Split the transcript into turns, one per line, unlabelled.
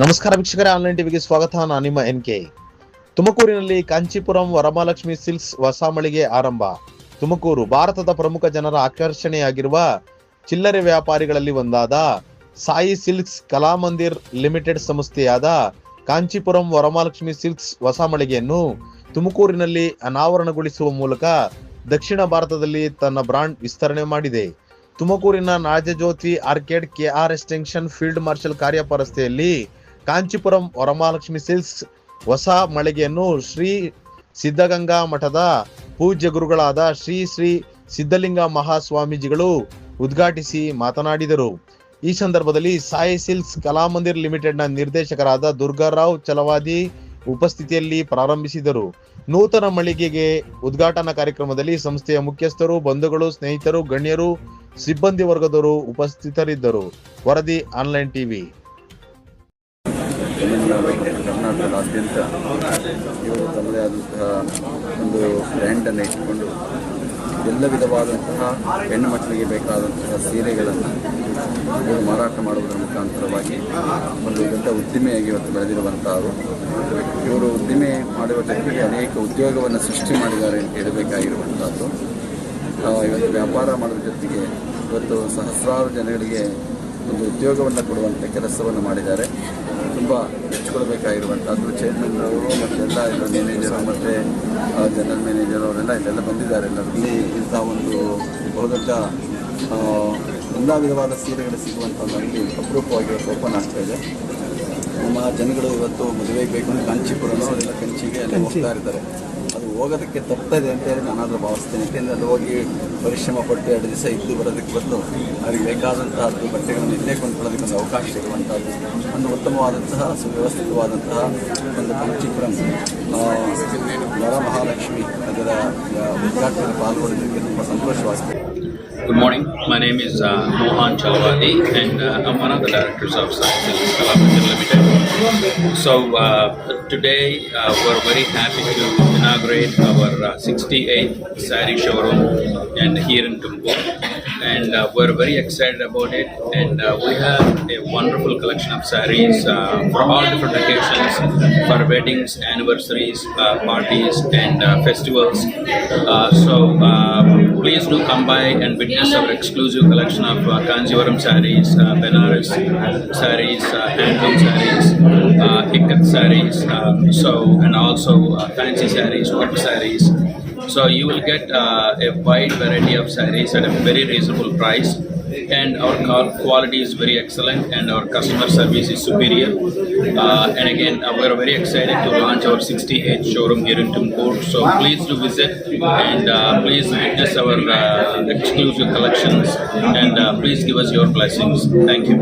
ನಮಸ್ಕಾರ ವೀಕ್ಷಕರೇ, ಆನ್ಲೈನ್ ಟಿವಿಗೆ ಸ್ವಾಗತ. ನಾನು ನಿಮ್ಮ NK. ತುಮಕೂರಿನಲ್ಲಿ ಕಾಂಚೀಪುರಂ ವರಮಹಾಲಕ್ಷ್ಮಿ ಸಿಲ್ಕ್ಸ್ ಹೊಸ ಮಳಿಗೆ ಆರಂಭ. ತುಮಕೂರು ಭಾರತದ ಪ್ರಮುಖ ಜನರ ಆಕರ್ಷಣೆಯಾಗಿರುವ ಚಿಲ್ಲರೆ ವ್ಯಾಪಾರಿಗಳಲ್ಲಿ ಒಂದಾದ ಸಾಯಿ ಸಿಲ್ಕ್ಸ್ ಕಲಾಮಂದಿರ್ ಲಿಮಿಟೆಡ್ ಸಂಸ್ಥೆಯಾದ ಕಾಂಚೀಪುರಂ ವರಮಹಾಲಕ್ಷ್ಮಿ ಸಿಲ್ಕ್ಸ್ ಹೊಸ ಮಳಿಗೆಯನ್ನು ತುಮಕೂರಿನಲ್ಲಿ ಅನಾವರಣಗೊಳಿಸುವ ಮೂಲಕ ದಕ್ಷಿಣ ಭಾರತದಲ್ಲಿ ತನ್ನ ಬ್ರಾಂಡ್ ವಿಸ್ತರಣೆ ಮಾಡಿದೆ. ತುಮಕೂರಿನ Rajajyoti arcade KR extension field marshal Cariappa ರಸ್ತೆಯಲ್ಲಿ ಕಾಂಚೀಪುರಂ ವರಮಹಾಲಕ್ಷ್ಮಿ ಸಿಲ್ಕ್ಸ್ ಹೊಸ ಮಳಿಗೆಯನ್ನು ಶ್ರೀ ಸಿದ್ಧಗಂಗಾ ಮಠದ ಪೂಜ್ಯ ಗುರುಗಳಾದ ಶ್ರೀ ಶ್ರೀ ಸಿದ್ಧಲಿಂಗ ಮಹಾಸ್ವಾಮೀಜಿಗಳು ಉದ್ಘಾಟಿಸಿ ಮಾತನಾಡಿದರು. ಈ ಸಂದರ್ಭದಲ್ಲಿ ಸಾಯಿ ಸಿಲ್ಕ್ಸ್ ಕಲಾಮಂದಿರ್ ಲಿಮಿಟೆಡ್ನ ನಿರ್ದೇಶಕರಾದ ದುರ್ಗಾರಾವ್ ಚಲವಾದಿ ಉಪಸ್ಥಿತಿಯಲ್ಲಿ ಪ್ರಾರಂಭಿಸಿದರು. ನೂತನ ಮಳಿಗೆಗೆ ಉದ್ಘಾಟನಾ ಕಾರ್ಯಕ್ರಮದಲ್ಲಿ ಸಂಸ್ಥೆಯ ಮುಖ್ಯಸ್ಥರು, ಬಂಧುಗಳು, ಸ್ನೇಹಿತರು, ಗಣ್ಯರು, ಸಿಬ್ಬಂದಿ ವರ್ಗದವರು ಉಪಸ್ಥಿತರಿದ್ದರು. ವರದಿ ಆನ್ಲೈನ್ ಟಿವಿ.
ಕರ್ನಾಟಕದಾದ್ಯಂತ ಇವರು ತಮ್ಮದೇ ಆದಂತಹ ಒಂದು ಬ್ರ್ಯಾಂಡನ್ನು ಇಟ್ಟುಕೊಂಡು ಎಲ್ಲ ವಿಧವಾದಂತಹ ಹೆಣ್ಣು ಮಕ್ಕಳಿಗೆ ಬೇಕಾದಂತಹ ಸೀರೆಗಳನ್ನು ಇವರು ಮಾರಾಟ ಮಾಡುವುದರ ಮುಖಾಂತರವಾಗಿ ಒಂದು ದೊಡ್ಡ ಉದ್ದಿಮೆಯಾಗಿ ಇವತ್ತು ಬೆಳೆದಿರುವಂಥವರು. ಇವರು ಉದ್ದಿಮೆ ಮಾಡುವ ಜೊತೆಗೆ ಅನೇಕ ಉದ್ಯೋಗವನ್ನು ಸೃಷ್ಟಿ ಮಾಡಿದ್ದಾರೆ ಅಂತ ಹೇಳಬೇಕಾಗಿರುವಂಥದ್ದು. ಇವತ್ತು ವ್ಯಾಪಾರ ಮಾಡೋದ್ರ ಜೊತೆಗೆ ಇವತ್ತು ಸಹಸ್ರಾರು ಜನಗಳಿಗೆ ಒಂದು ಉದ್ಯೋಗವನ್ನು ಕೊಡುವಂಥ ಕೆಲಸವನ್ನು ಮಾಡಿದ್ದಾರೆ. ತುಂಬ ಮೆಚ್ಚಿಕೊಳ್ಬೇಕಾಗಿರುವಂಥದ್ದು. ಚೇರ್ಮನ್ ಅವರು ಮತ್ತೆಲ್ಲ ಎಲ್ಲ ಮ್ಯಾನೇಜರು ಮತ್ತು ಜನರಲ್ ಮ್ಯಾನೇಜರ್ ಅವರೆಲ್ಲ ಇಲ್ಲೆಲ್ಲ ಬಂದಿದ್ದಾರೆ. ಎಲ್ಲರಲ್ಲಿ ಇಂಥ ಒಂದು ಬಹುದೊಡ್ಡ ಎಲ್ಲ ವಿಧವಾದ ಸೀರೆಗಳು ಸಿಗುವಂಥ ಒಂದು ಅಂಗಡಿ ಅಪರೂಪವಾಗಿ ಇವತ್ತು ಓಪನ್ ಆಗ್ತಾ ಇದೆ. ನಮ್ಮ ಜನಗಳು ಇವತ್ತು ಮದುವೆಗೆ ಬೇಕು ಅಂದರೆ ಕಾಂಚೀಪುರನೋ ಅದೆಲ್ಲ ಕಂಚಿಗೆ ಎಲ್ಲ ಹೋಗ್ತಾ ಇರ್ತಾರೆ. ಅದು ಹೋಗೋದಕ್ಕೆ ತಪ್ತದೆ ಅಂತ ಹೇಳಿ ನಾನಾದರೂ ಭಾವಿಸ್ತೇನೆ. ಯಾಕೆಂದರೆ ಅಲ್ಲಿ ಹೋಗಿ ಪರಿಶ್ರಮ ಪಟ್ಟು 2 ದಿವಸ ಇದ್ದು ಬರೋದಕ್ಕೆ ಬದಲು ಅವರಿಗೆ ಬೇಕಾದಂತಹದ್ದು ಬಟ್ಟೆಗಳನ್ನು ಇಲ್ಲೇ ಕೊಂಡ್ಕೊಳ್ಳೋದಕ್ಕೆ ಒಂದು ಅವಕಾಶ ಇರುವಂಥದ್ದು, ಒಂದು ಉತ್ತಮವಾದಂತಹ ಸುವ್ಯವಸ್ಥಿತವಾದಂತಹ ಒಂದು ಕಾಂಚೀಪುರಂ ವರಮಹಾಲಕ್ಷ್ಮಿ ಅದರ ಉದ್ಘಾಟನೆಗೆ ಪಾಲ್ಗೊಳ್ಳೋದಕ್ಕೆ ತುಂಬ ಸಂತೋಷವಾಗಿದೆ.
Good morning. My name is Mohan Chalavadi, and I'm one of the directors of Sayi Silks Kalamandir Limited. So today we're very happy to inaugurate our 68th saree showroom and here in Tumakuru, and we're very excited about it. And we have a wonderful collection of sarees for all different occasions, for weddings, anniversaries, parties, and festivals. So please do come by and witness our exclusive collection of Kanjivaram sarees, Benares sarees, handloom sarees, ikat sarees, and also fancy sarees, work sarees. So you will get a wide variety of sarees at a very reasonable price, and our quality is very excellent and our customer service is superior. And again, we are very excited to launch our 68th showroom here in Tumakuru. So please do visit and please witness our exclusive collections, and please give us your blessings. Thank you.